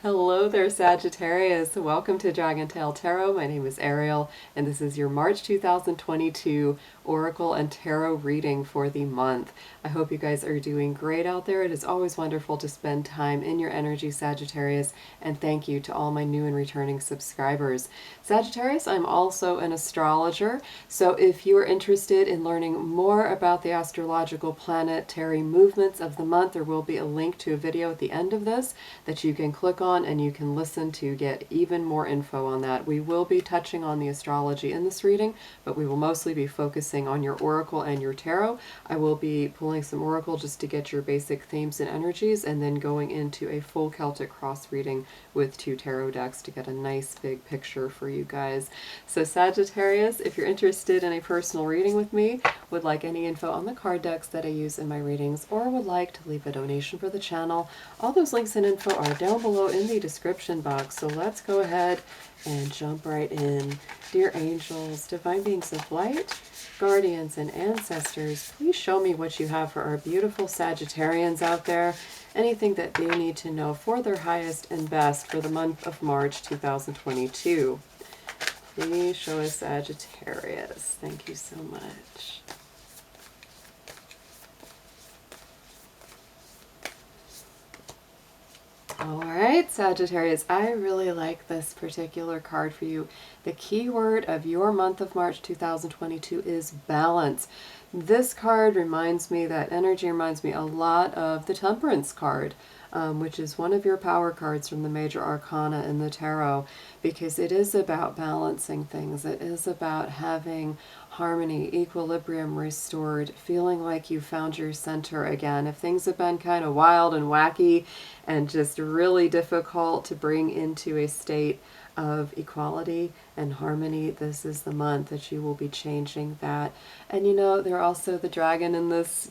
Hello there, Sagittarius. Welcome to Dragon Tail Tarot. My name is Ariel, and this is your March 2022 Oracle and Tarot reading for the month. I hope you guys are doing great out there. It is always wonderful to spend time in your energy, Sagittarius, and thank you to all my new and returning subscribers. Sagittarius, I'm also an astrologer, so if you are interested in learning more about the astrological planetary movements of the month, there will be a link to a video at the end of this that you can click on and you can listen to get even more info on that. We will be touching on the astrology in this reading, but we will mostly be focusing on your oracle and your tarot. I will be pulling some oracle just to get your basic themes and energies, and then going into a full Celtic cross reading with 2 tarot decks to get a nice big picture for you guys. So Sagittarius, if you're interested in a personal reading with me, would like any info on the card decks that I use in my readings, or would like to leave a donation for the channel, all those links and info are down below in the description box. So let's go ahead and jump right in. Dear angels, divine beings of light, guardians and ancestors, please show me what you have for our beautiful Sagittarians out there. Anything that they need to know for their highest and best for the month of March 2022. Please show us Sagittarius. Thank you so much. All right, Sagittarius, I really like this particular card for you. The key word of your month of March 2022 is balance. This card reminds me, that energy reminds me a lot of the Temperance card, which is one of your power cards from the major arcana in the tarot, because it is about balancing things. It is about having harmony, equilibrium restored, feeling like you found your center again. If things have been kind of wild and wacky and just really difficult to bring into a state of equality and harmony, this is the month that you will be changing that. And you know, they're also, the dragon in this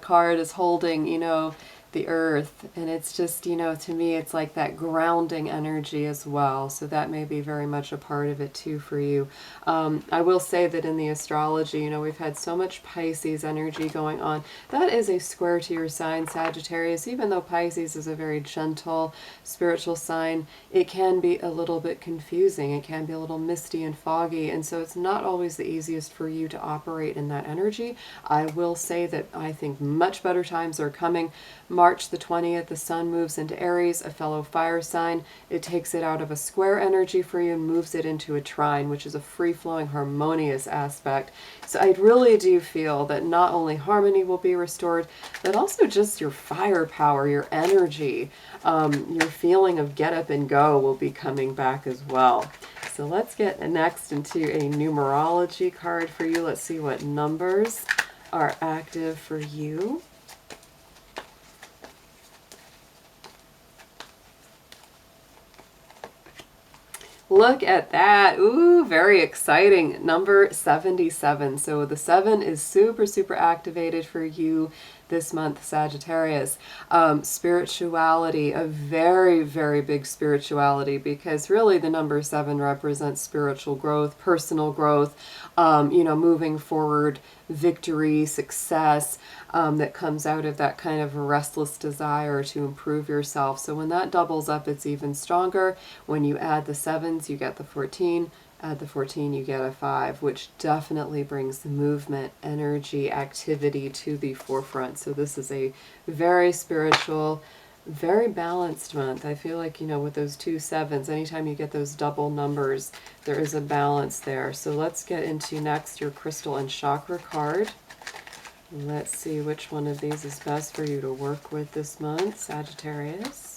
card is holding, you know, the earth, and it's just, you know, to me it's like that grounding energy as well, so that may be very much a part of it too for you. I will say that in the astrology, you know, we've had so much Pisces energy going on. That is a square to your sign, Sagittarius. Even though Pisces is a very gentle spiritual sign, it can be a little bit confusing. It can be a little misty and foggy, and so it's not always the easiest for you to operate in that energy. I will say that I think much better times are coming. March the 20th, the sun moves into Aries, a fellow fire sign. It takes it out of a square energy for you and moves it into a trine, which is a free-flowing, harmonious aspect. So I really do feel that not only harmony will be restored, but also just your firepower, your energy, your feeling of get up and go will be coming back as well. So let's get next into a numerology card for you. Let's see what numbers are active for you. Look at that. Ooh, very exciting. Number 77. So the 7 is super, super activated for you this month, Sagittarius. Spirituality, a very, very big spirituality, because really the number 7 represents spiritual growth, personal growth, you know, moving forward, victory, success, that comes out of that kind of restless desire to improve yourself. So when that doubles up, it's even stronger. When you add the 7s, you get the 14. Add the 14, you get a 5, which definitely brings the movement, energy, activity to the forefront. So this is a very spiritual, very balanced month. I feel like, you know, with those 2 7s, anytime you get those double numbers, there is a balance there. So let's get into next your crystal and chakra card. Let's see which one of these is best for you to work with this month, Sagittarius.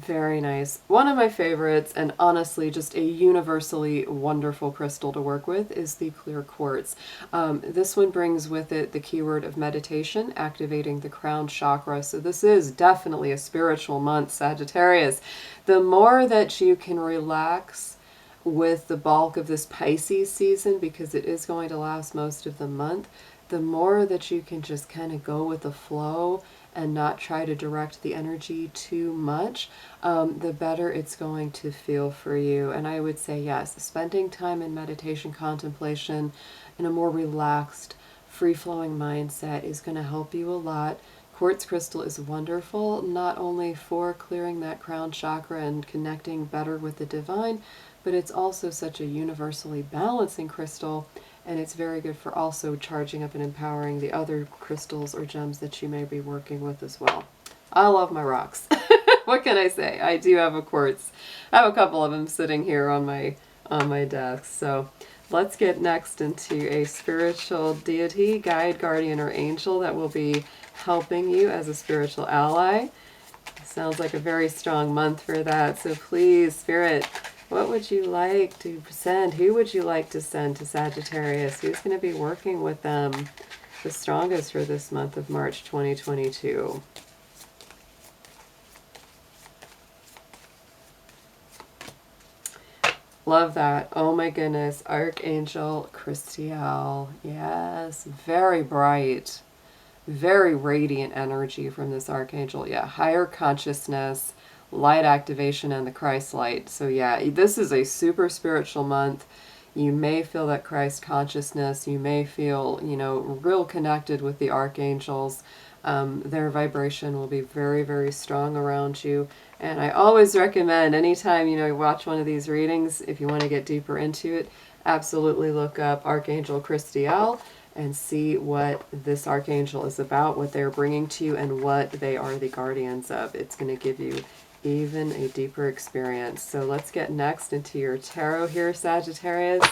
Very nice. One of my favorites, and honestly just a universally wonderful crystal to work with, is the clear quartz. This one brings with it the keyword of meditation, activating the crown chakra. So this is definitely a spiritual month, Sagittarius. The more that you can relax with the bulk of this Pisces season, because it is going to last most of the month, the more that you can just kind of go with the flow and not try to direct the energy too much, the better it's going to feel for you. And I would say, yes, spending time in meditation, contemplation, and a more relaxed, free-flowing mindset is going to help you a lot. Quartz crystal is wonderful, not only for clearing that crown chakra and connecting better with the divine, but it's also such a universally balancing crystal, and it's very good for also charging up and empowering the other crystals or gems that you may be working with as well. I love my rocks. What can I say? I do have a quartz. I have a couple of them sitting here on my desk. So let's get next into a spiritual deity, guide, guardian, or angel that will be helping you as a spiritual ally. Sounds like a very strong month for that. So please, Spirit, what would you like to send? Who would you like to send to Sagittarius? Who's going to be working with them the strongest for this month of March 2022? Love that. Oh my goodness. Archangel Christiel. Yes. Very bright. Very radiant energy from this archangel. Yeah. Higher consciousness, light activation, and the Christ light. So yeah, this is a super spiritual month. You may feel that Christ consciousness. You may feel, you know, real connected with the archangels. Their vibration will be very, very strong around you. And I always recommend anytime, you know, you watch one of these readings, if you want to get deeper into it, absolutely look up Archangel Christiel and see what this archangel is about, what they're bringing to you, and what they are the guardians of. It's going to give you even a deeper experience. So let's get next into your tarot here, Sagittarius.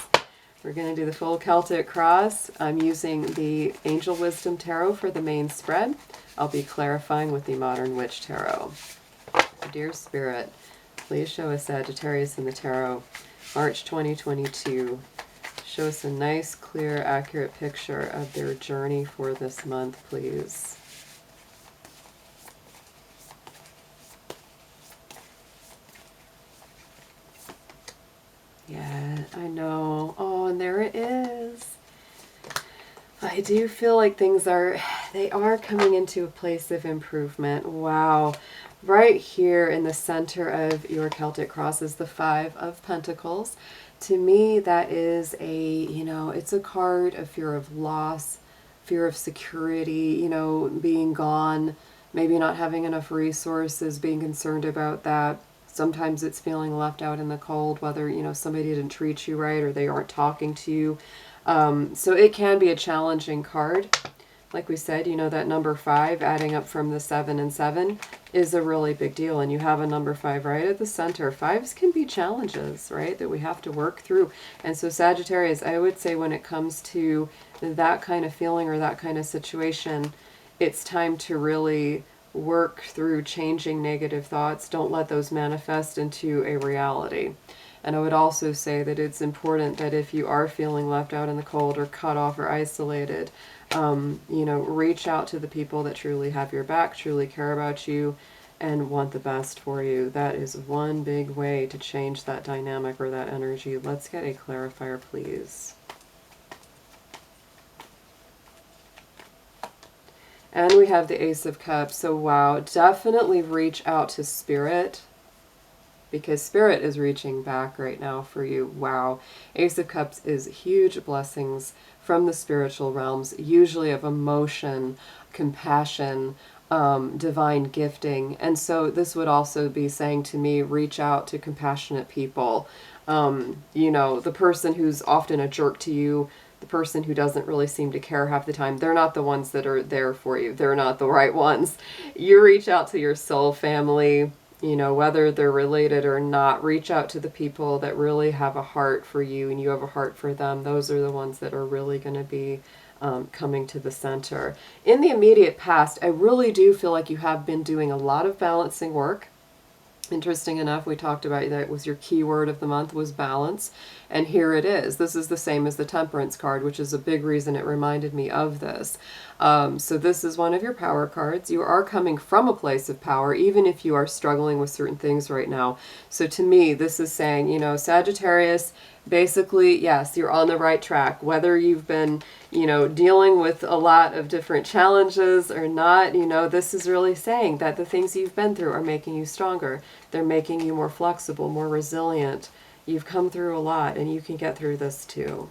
We're going to do the full Celtic cross. I'm using the Angel Wisdom Tarot for the main spread. I'll be clarifying with the Modern Witch Tarot. Dear Spirit, please show us Sagittarius in the tarot, March 2022. Show us a nice, clear, accurate picture of their journey for this month, please. Yeah, I know. Oh, and there it is. I do feel like they are coming into a place of improvement. Wow. Right here in the center of your Celtic cross is the Five of Pentacles. To me, that is it's a card of fear of loss, fear of security, being gone, maybe not having enough resources, being concerned about that. Sometimes it's feeling left out in the cold, whether, somebody didn't treat you right or they aren't talking to you. So it can be a challenging card. Like we said, that number 5 adding up from the 7 and 7 is a really big deal. And you have a number 5 right at the center. 5s can be challenges, right, that we have to work through. And so Sagittarius, I would say when it comes to that kind of feeling or that kind of situation, it's time to really work through changing negative thoughts. Don't let those manifest into a reality. And I would also say that it's important that if you are feeling left out in the cold or cut off or isolated, reach out to the people that truly have your back, truly care about you, and want the best for you. That is one big way to change that dynamic or that energy. Let's get a clarifier, please. And we have the Ace of Cups. So wow, definitely reach out to Spirit, because Spirit is reaching back right now for you. Wow. Ace of Cups is huge blessings from the spiritual realms, usually of emotion, compassion, divine gifting. And so this would also be saying to me, reach out to compassionate people. The person who's often a jerk to you, the person who doesn't really seem to care half the time, they're not the ones that are there for you. They're not the right ones. You reach out to your soul family, whether they're related or not. Reach out to the people that really have a heart for you and you have a heart for them. Those are the ones that are really going to be coming to the center. In the immediate past, I really do feel like you have been doing a lot of balancing work. Interesting enough, we talked about that was your keyword of the month was balance. And here it is. This is the same as the Temperance card, which is a big reason it reminded me of this. So this is one of your power cards. You are coming from a place of power, even if you are struggling with certain things right now. So to me, this is saying, Sagittarius, basically, yes, you're on the right track. Whether you've been, dealing with a lot of different challenges or not, this is really saying that the things you've been through are making you stronger. They're making you more flexible, more resilient. You've come through a lot and you can get through this too.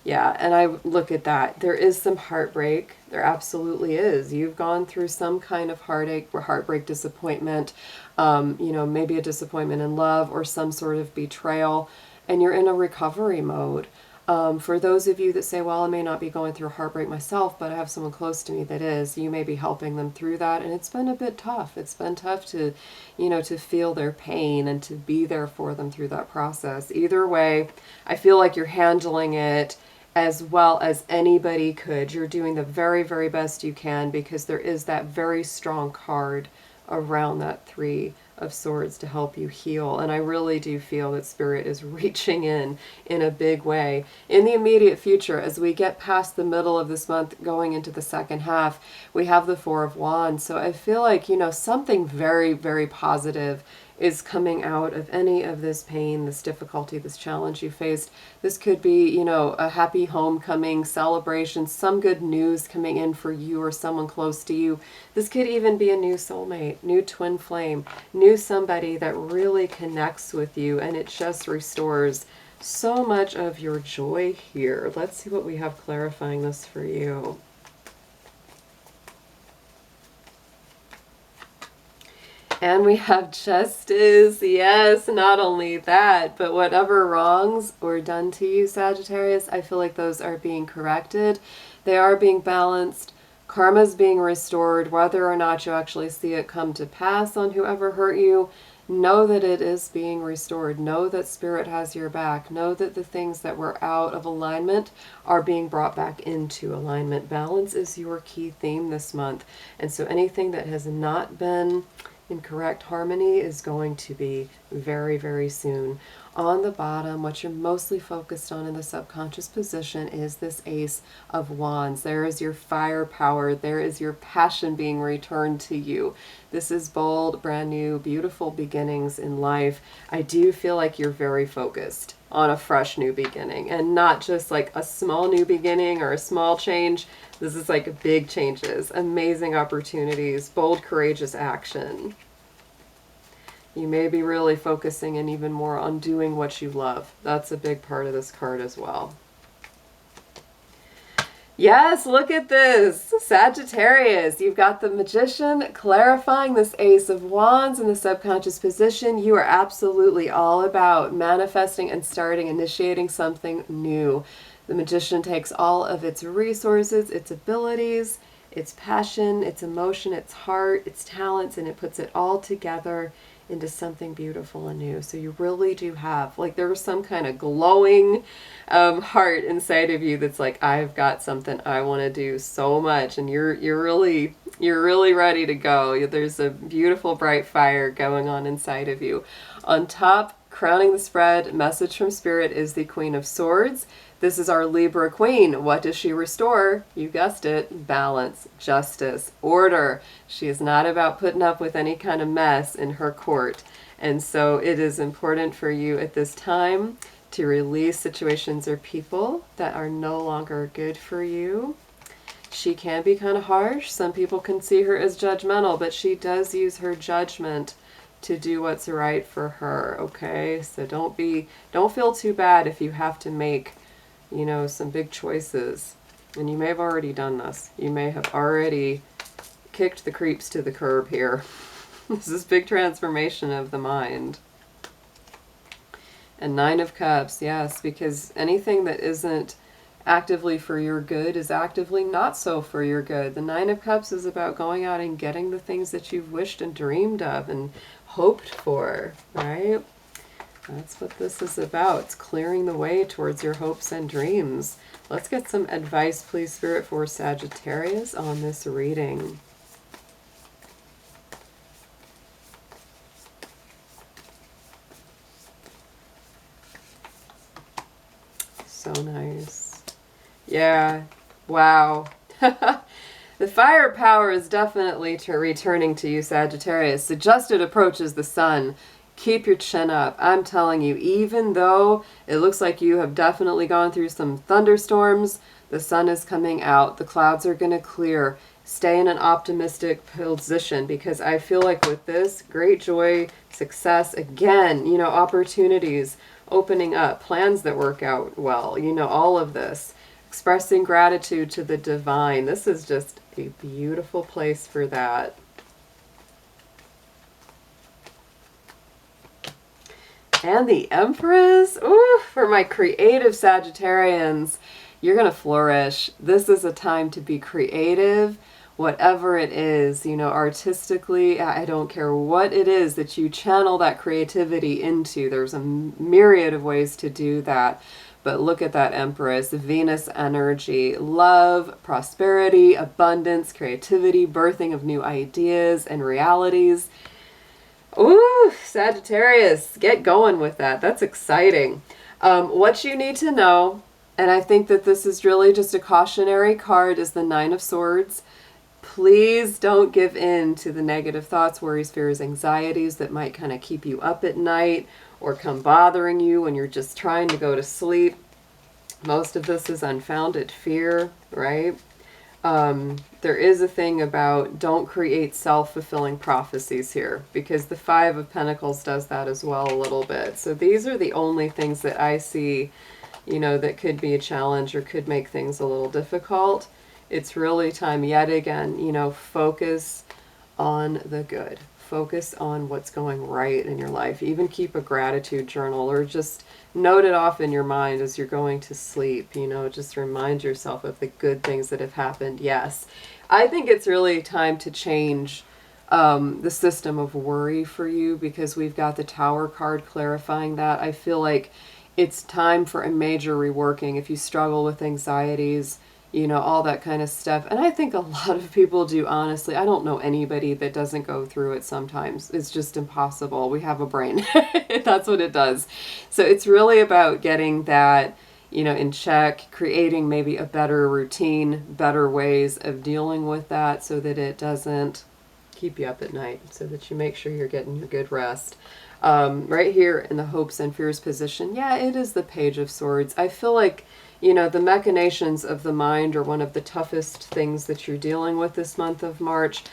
Yeah, and I look at that. There is some heartbreak. There absolutely is. You've gone through some kind of heartache or heartbreak, disappointment, maybe a disappointment in love or some sort of betrayal, and you're in a recovery mode. For those of you that say, well, I may not be going through heartbreak myself, but I have someone close to me that is, you may be helping them through that. And it's been a bit tough. It's been tough to, to feel their pain and to be there for them through that process. Either way, I feel like you're handling it as well as anybody could. You're doing the very, very best you can, because there is that very strong card around that Three of Swords to help you heal. And I really do feel that Spirit is reaching in a big way. In the immediate future, as we get past the middle of this month, going into the second half, we have the Four of Wands. So I feel like, something very, very positive is coming out of any of this pain, this difficulty, this challenge you faced. This could be, a happy homecoming celebration, some good news coming in for you or someone close to you. This could even be a new soulmate, new twin flame, new somebody that really connects with you, and it just restores so much of your joy here. Let's see what we have clarifying this for you. And we have Justice. Yes, not only that, but whatever wrongs were done to you, Sagittarius, I feel like those are being corrected. They are being balanced. Karma's being restored. Whether or not you actually see it come to pass on whoever hurt you, know that it is being restored. Know that Spirit has your back. Know that the things that were out of alignment are being brought back into alignment. Balance is your key theme this month. And so anything that has not been in correct harmony is going to be very, very soon. On the bottom, what you're mostly focused on in the subconscious position is this Ace of Wands. There is your firepower. There is your passion being returned to you. This is bold, brand new, beautiful beginnings in life. I do feel like you're very focused on a fresh new beginning, and not just like a small new beginning or a small change. This is like big changes, amazing opportunities, bold, courageous action. You may be really focusing in even more on doing what you love. That's a big part of this card as well. Yes, look at this. Sagittarius, you've got the Magician clarifying this Ace of Wands in the subconscious position. You are absolutely all about manifesting and starting, initiating something new. The Magician takes all of its resources, its abilities, its passion, its emotion, its heart, its talents, and it puts it all together into something beautiful and new. So you really do have, like, there's some kind of glowing heart inside of you that's like, I've got something I want to do so much, and you're really ready to go. There's a beautiful bright fire going on inside of you. On top, crowning the spread, message from Spirit, is the Queen of Swords. This is our Libra Queen. What does she restore? You guessed it. Balance, justice, order. She is not about putting up with any kind of mess in her court. And so it is important for you at this time to release situations or people that are no longer good for you. She can be kind of harsh. Some people can see her as judgmental, but she does use her judgment to do what's right for her, okay? So don't feel too bad if you have to make, some big choices. And you may have already done this. You may have already kicked the creeps to the curb here. This is big transformation of the mind. And Nine of Cups, yes, because anything that isn't actively for your good is actively not so for your good. The Nine of Cups is about going out and getting the things that you've wished and dreamed of and hoped for, right? That's what this is about. It's clearing the way towards your hopes and dreams. Let's get some advice, please, Spirit, for Sagittarius on this reading. So nice. Yeah. Wow. The firepower is definitely returning to you, Sagittarius. Suggested approaches the sun. Keep your chin up. I'm telling you, even though it looks like you have definitely gone through some thunderstorms, the sun is coming out. The clouds are going to clear. Stay in an optimistic position, because I feel like with this, great joy, success, again, opportunities, opening up, plans that work out well, you know, all of this. Expressing gratitude to the divine. This is just a beautiful place for that. And the Empress. Ooh, for my creative Sagittarians, you're going to flourish. This is a time to be creative, whatever it is, you know, artistically. I don't care what it is that you channel that creativity into. There's a myriad of ways to do that. But look at that Empress, Venus energy, love, prosperity, abundance, creativity, birthing of new ideas and realities. Ooh, Sagittarius, get going with that. That's exciting. What you need to know, and I think that this is really just a cautionary card, is the Nine of Swords. Please don't give in to the negative thoughts, worries, fears, anxieties that might kind of keep you up at night or come bothering you when you're just trying to go to sleep. Most of this is unfounded fear, right? There is a thing about don't create self-fulfilling prophecies here, because the Five of Pentacles does that as well a little bit. So these are the only things that I see, you know, that could be a challenge or could make things a little difficult. It's really time yet again, you know, focus on the good. Focus on what's going right in your life. Even keep a gratitude journal or just note it off in your mind as you're going to sleep. You know, just remind yourself of the good things that have happened. Yes, I think it's really time to change the system of worry for you, because we've got the Tower card clarifying that. I feel like it's time for a major reworking. If you struggle with anxieties, you know, all that kind of stuff. And I think a lot of people do, honestly. I don't know anybody that doesn't go through it sometimes. It's just impossible. We have a brain. That's what it does. So it's really about getting that, you know, in check, creating maybe a better routine, better ways of dealing with that so that it doesn't keep you up at night, so that you make sure you're getting your good rest. Right here in the hopes and fears position, yeah, it is the Page of Swords. I feel like, you know, the machinations of the mind are one of the toughest things that you're dealing with this month of March,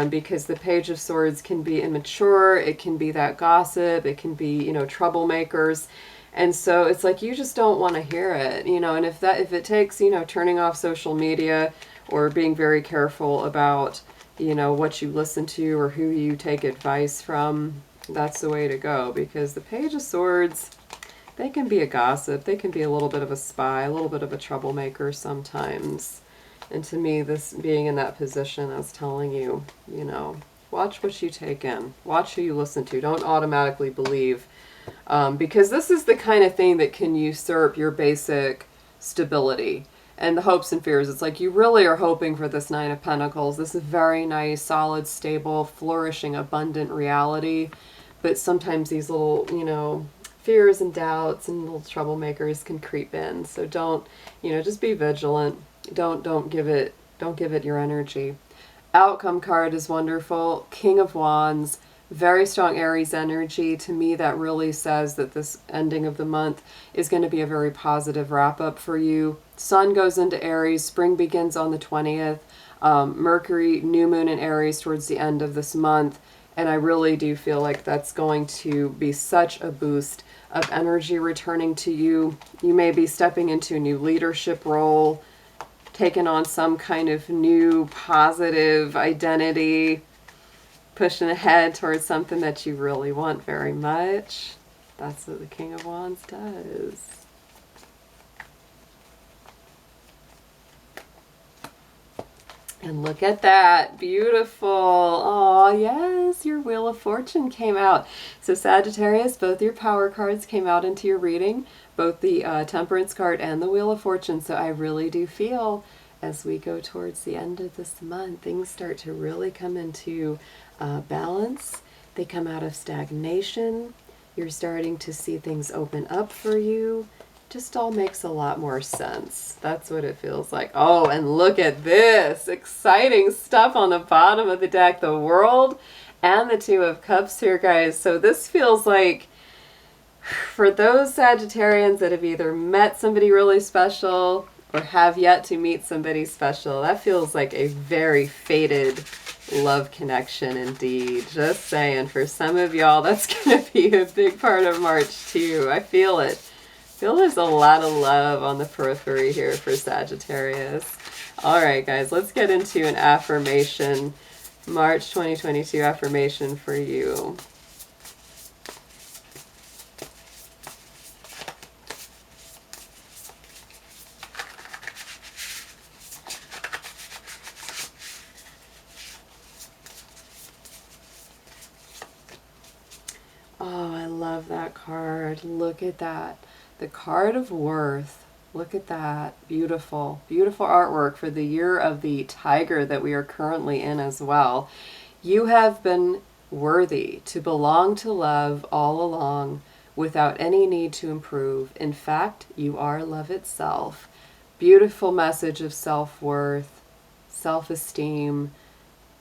because the Page of Swords can be immature, it can be that gossip, it can be, you know, troublemakers. And so it's like you just don't want to hear it, you know, and if it takes, you know, turning off social media or being very careful about, you know, what you listen to or who you take advice from, that's the way to go, because the Page of Swords, they can be a gossip. They can be a little bit of a spy, a little bit of a troublemaker sometimes. And to me, this being in that position, I was telling you, you know, watch what you take in. Watch who you listen to. Don't automatically believe. Because this is the kind of thing that can usurp your basic stability. And the hopes and fears, it's like you really are hoping for this Nine of Pentacles. This is very nice, solid, stable, flourishing, abundant reality. But sometimes these little, you know, fears and doubts and little troublemakers can creep in. So don't, you know, just be vigilant. Don't give it your energy. Outcome card is wonderful. King of Wands, very strong Aries energy. To me, that really says that this ending of the month is going to be a very positive wrap up for you. Sun goes into Aries. Spring begins on the 20th. Mercury, new moon in Aries towards the end of this month. And I really do feel like that's going to be such a boost of energy returning to you. You may be stepping into a new leadership role, taking on some kind of new positive identity, pushing ahead towards something that you really want very much. That's what the King of Wands does. And look at that, beautiful. Oh yes, your Wheel of Fortune came out. So Sagittarius, both your power cards came out into your reading, both the Temperance card and the Wheel of Fortune. So I really do feel as we go towards the end of this month, things start to really come into balance. They come out of stagnation. You're starting to see things open up for you. Just all makes a lot more sense. That's what it feels like. Oh, and look at this exciting stuff on the bottom of the deck. The World and the Two of Cups here, guys. So this feels like for those Sagittarians that have either met somebody really special or have yet to meet somebody special, that feels like a very fated love connection indeed. Just saying, for some of y'all, that's going to be a big part of March too. I feel it. I feel there's a lot of love on the periphery here for Sagittarius. All right, guys, let's get into an affirmation. March 2022 affirmation for you. Oh, I love that card. Look at that. The card of worth. Look at that. Beautiful, beautiful artwork for the year of the tiger that we are currently in as well. You have been worthy to belong to love all along without any need to improve. In fact, you are love itself. Beautiful message of self-worth, self-esteem.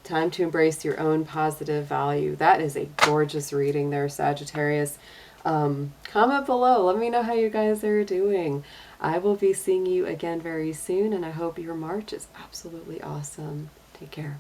Time to embrace your own positive value. That is a gorgeous reading there, Sagittarius. Comment below. Let me know how you guys are doing. I will be seeing you again very soon, and I hope your March is absolutely awesome. Take care.